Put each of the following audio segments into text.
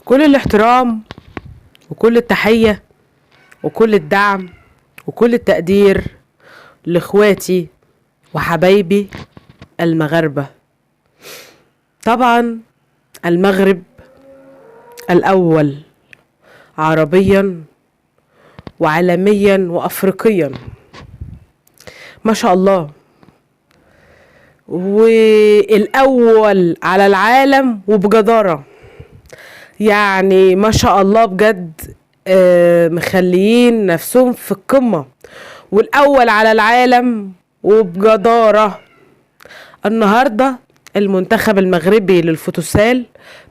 كل الاحترام وكل التحية وكل الدعم وكل التقدير لاخواتي وحبايبي المغاربة. طبعا المغرب الأول عربيا وعالميا وأفريقيا، ما شاء الله، والأول على العالم وبجدارة، يعني ما شاء الله بجد. مخليين نفسهم في القمة والأول على العالم وبجدارة. النهاردة المنتخب المغربي للفوتوسال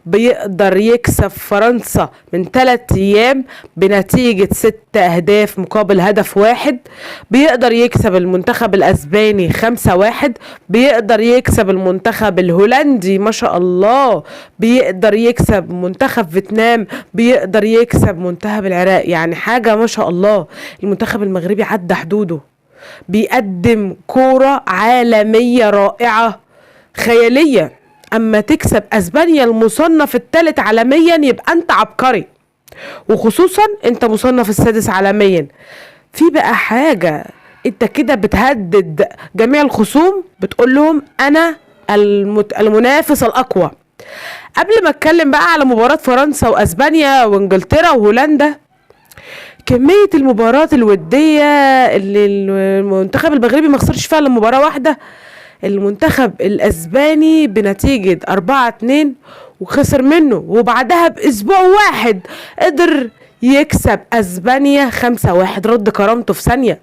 بيقدر يكسب فرنسا من 3 أيام بنتيجة 6 أهداف مقابل هدف واحد. بيقدر يكسب المنتخب الأسباني 5-1. بيقدر يكسب المنتخب الهولندي ما شاء الله. بيقدر يكسب منتخب فيتنام. بيقدر يكسب منتخب العراق. يعني حاجة ما شاء الله. المنتخب المغربي عدى حدوده، بيقدم كورة عالمية رائعة خيالية. اما تكسب اسبانيا المصنف الثالث عالميا يبقى انت عبقري، وخصوصا انت مصنف السادس عالميا. في بقى حاجة، انت كده بتهدد جميع الخصوم، بتقول لهم انا المنافس الاقوى. قبل ما اتكلم بقى على مباراة فرنسا واسبانيا وانجلترا وهولندا، كمية المباراة الودية اللي المنتخب المغربي ما خسرش فيها الا مباراة واحدة، المنتخب الاسباني بنتيجة 4-2 وخسر منه، وبعدها باسبوع واحد قدر يكسب اسبانيا 5-1، رد كرامته في ثانية.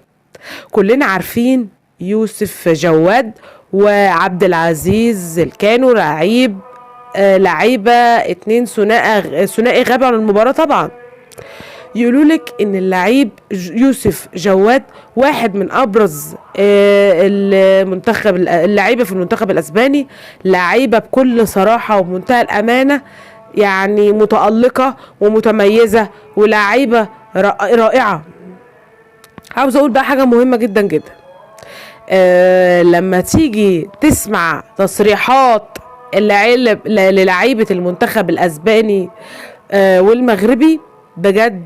كلنا عارفين يوسف جواد وعبد العزيز كانوا لعيبة 2 ثنائي غابوا عن المباراة. طبعا يقولوا لك ان اللعيب يوسف جواد واحد من ابرز اللعيبه في المنتخب الاسباني، لعيبه بكل صراحه وبمنتهى الامانه، يعني متالقه ومتميزه ولعيبه رائعه. عاوز اقول بقى حاجه مهمه جدا جدا. لما تيجي تسمع تصريحات للعيبه المنتخب الاسباني والمغربي، بجد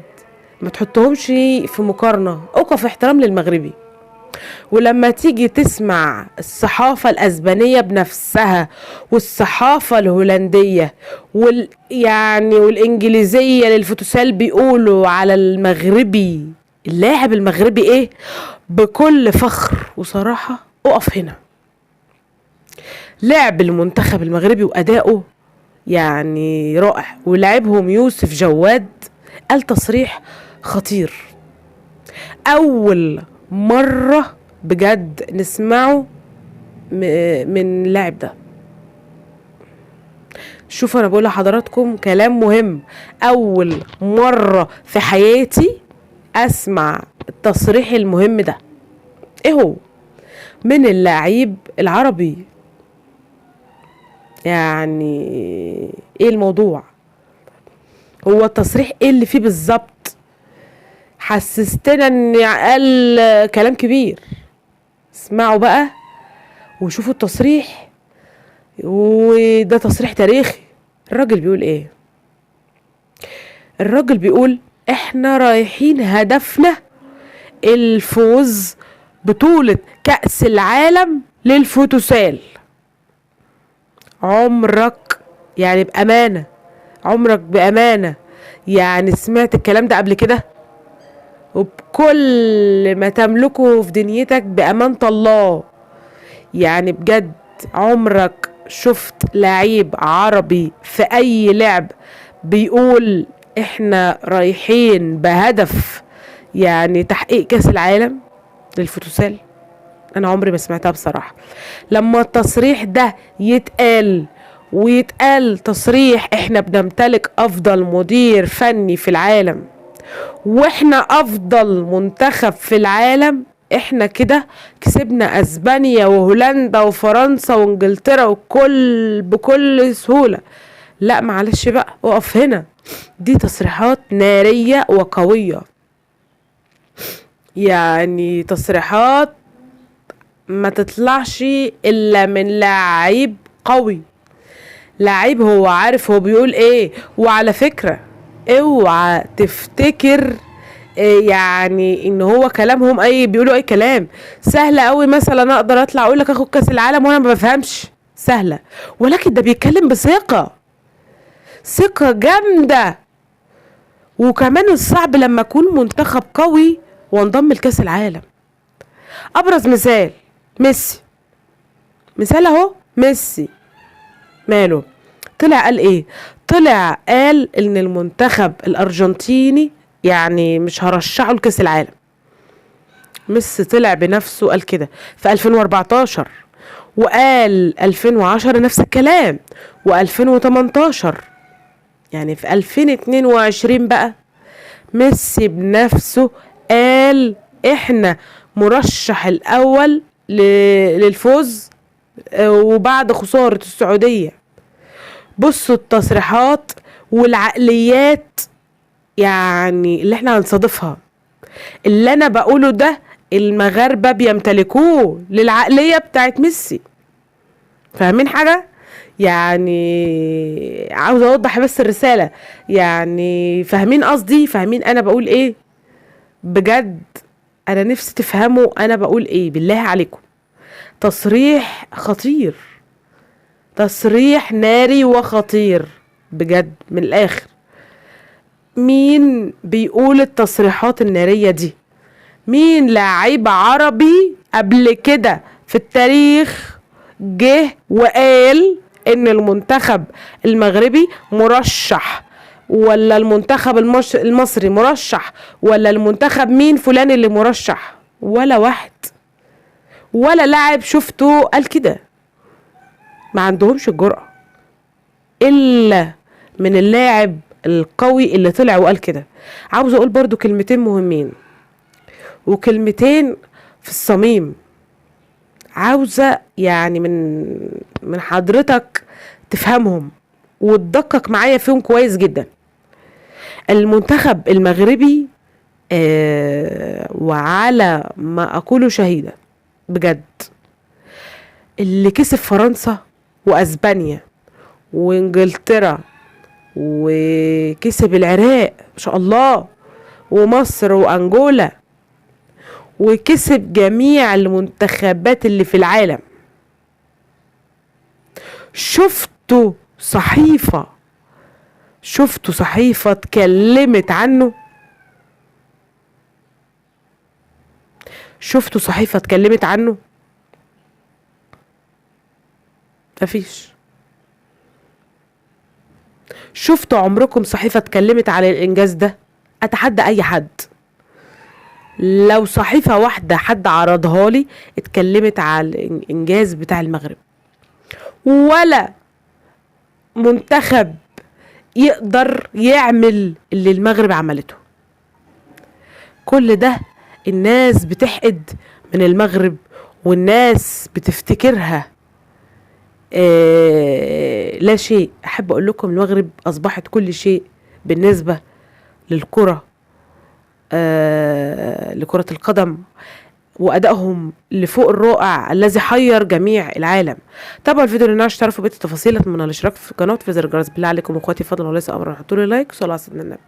ما تحطهمش في مقارنة، اوقف احترام للمغربي. ولما تيجي تسمع الصحافة الأسبانية بنفسها والصحافة الهولندية والإنجليزية للفوتوسال بيقولوا على المغربي، اللاعب المغربي ايه، بكل فخر وصراحة، اقف هنا. لعب المنتخب المغربي وأداؤه يعني رائع، ولعبهم يوسف جواد قال تصريح خطير، اول مرة بجد نسمعه من اللاعب ده. شوفوا انا بقول لحضراتكم كلام مهم، اول مرة في حياتي اسمع التصريح المهم ده. ايه هو؟ من اللاعب العربي. يعني ايه الموضوع؟ هو التصريح ايه اللي فيه بالظبط؟ حسستنا ان قال كلام كبير. اسمعوا بقى وشوفوا التصريح، وده تصريح تاريخي. الراجل بيقول ايه؟ الراجل بيقول احنا رايحين هدفنا الفوز بطولة كأس العالم للفوتوسال. عمرك يعني بأمانة، عمرك بأمانة يعني سمعت الكلام ده قبل كده؟ وبكل ما تملكه في دنيتك بأمانة الله، يعني بجد عمرك شفت لعيب عربي في أي لعب بيقول احنا رايحين بهدف يعني تحقيق كأس العالم للفوتوسال؟ أنا عمري ما سمعتها بصراحة. لما التصريح ده ويتقال تصريح احنا بنمتلك افضل مدير فني في العالم واحنا افضل منتخب في العالم، احنا كده كسبنا اسبانيا وهولندا وفرنسا وانجلترا بكل سهولة. لا معلش بقى، اقف هنا. دي تصريحات نارية وقوية، يعني تصريحات ما تطلعش الا من لاعب قوي، لعيب هو عارف هو بيقول ايه. وعلى فكرة اوعى تفتكر يعني ان هو كلامهم بيقولوا اي كلام. سهلة قوي مثلا اقدر اطلع اقول لك اخد كاس العالم وانا ما بفهمش، سهلة. ولكن ده بيتكلم بثقة، ثقة جامدة. وكمان الصعب لما اكون منتخب قوي وانضم لكاس العالم. ابرز مثال ميسي، مثال اهو. ميسي ماله؟ طلع قال ايه؟ طلع قال ان المنتخب الارجنتيني يعني مش هرشحه لكاس العالم. ميسي طلع بنفسه قال كده في 2014، وقال 2010 نفس الكلام، و2018. يعني في 2022 بقى ميسي بنفسه قال احنا مرشح الاول للفوز وبعد خسارة السعودية. بصوا التصريحات والعقليات يعني اللي احنا هنصادفها. اللي انا بقوله ده المغاربة بيمتلكوه للعقلية بتاعت ميسي. فاهمين حاجة؟ يعني عاوز اوضح بس الرسالة، يعني فاهمين قصدي؟ فاهمين انا بقول ايه؟ بجد انا نفسي تفهموا انا بقول ايه بالله عليكم. تصريح خطير، تصريح ناري وخطير بجد من الاخر. مين بيقول التصريحات النارية دي؟ مين لاعب عربي قبل كده في التاريخ جه وقال ان المنتخب المغربي مرشح، ولا المنتخب المصري مرشح، ولا المنتخب مين فلان اللي مرشح؟ ولا واحد، ولا لاعب شفته قال كده. ما عندهمش الجرأة الا من اللاعب القوي اللي طلع وقال كده. عاوز اقول برضو كلمتين مهمين وكلمتين في الصميم، عاوزة يعني من حضرتك تفهمهم وتدقق معايا فيهم كويس جدا. المنتخب المغربي وعلى ما اقوله شهيدة بجد، اللي كسب فرنسا واسبانيا وانجلترا وكسب العراق ما شاء الله ومصر وانجولا وكسب جميع المنتخبات اللي في العالم. شفتوا صحيفة اتكلمت عنه؟ شفتوا صحيفة اتكلمت عنه؟ مفيش. شفتوا عمركم صحيفة اتكلمت على الانجاز ده؟ اتحدى اي حد لو صحيفة واحدة حد عرضها لي اتكلمت على الانجاز بتاع المغرب. ولا منتخب يقدر يعمل اللي المغرب عملته. كل ده الناس بتحقد من المغرب، والناس بتفتكرها لا شيء. احب اقول لكم المغرب اصبحت كل شيء بالنسبة للكرة، لكرة القدم، وأدائهم لفوق الرائع الذي حير جميع العالم. تابعوا الفيديو لنعرف تعرفوا بقية التفاصيل. اتمنى الاشتراك في القناة وتفعيل زر الجرس. بالله عليكم اخواتي فضلا وليس امرا حطوا لي لايك وصلوا على سيدنا النبي.